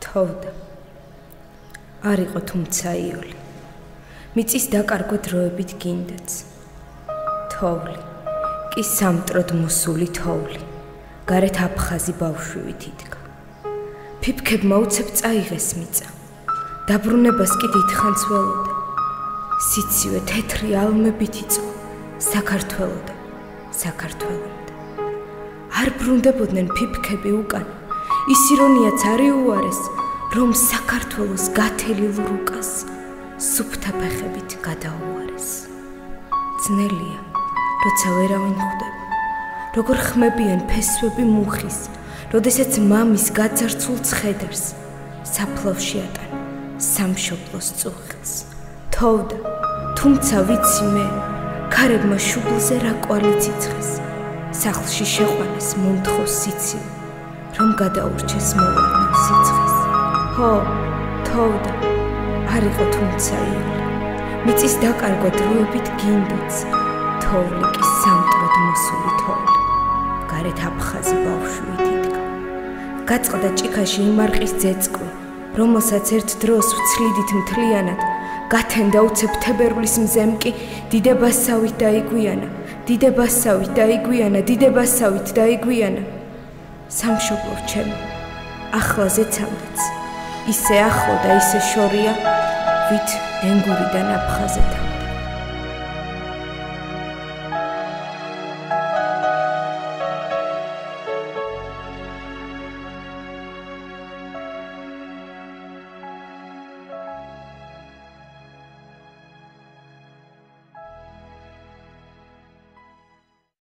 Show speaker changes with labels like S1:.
S1: თოვდა. არ იყო თუმცა იოლი. მიწის დაკარგვა დროებით გინდაც. თოვლი, კი სამტროდ მოსული თოვლი. გარეთ აფხაზი ბავშვივით იდგა. ფიფქებმა უცებ წაიღეს მიწა. დაბრუნებას კი დიდხანს ველოდა. სიცივე თეთრი ალმებით იწვა საქართველოდან, საქართველოდან. არ ბრუნდებოდნენ ფიფქები უკან. ის ირონიაც არ იუარეს, რომ საქართველოს გათელილ რუკას სუფთა ფეხებით გადაუარეს. ძნელია, როცა ვერავინ ხვდება, როგორ ხმებიან ფესვები მუხის, როდესაც მამის გაძარცულ ცხედარს საფლავში ატან სამშობლოს წუხილს. თოვდა, თუმცა ვიცი მე, ქარებმა შუბლზე რა კვალი ციცხეს, სახლში შეყვანას მომთხოს სიცივე, რომ გადაურჩეს მოვარდნილ სიცხეს. ჰო, თოვდა, არ იყო თუმცა იოლი. მიწის დაკარგვა დროებით გინდაც, თოვლი კი სამტროდ მოსული თოვლი. გარეთ აფხაზი ბავშვივით იდგა. გაწყდა ჭიქაში იმარყის ძეწყვი, რომელსაც ერთ დროს ვცლიდით მთლიანად, გათენდა უცებ თებერვლის მზემ კი დიდებასავით დაიგვიანა, დიდებასავით დაიგვიანა, დიდებასავით დაიგვიანა. სამშობლო ჩემო, ახლა ზეცამდეც, ისე ახლო და ისე შორია, ვით ენგურიდან აფხაზეთა.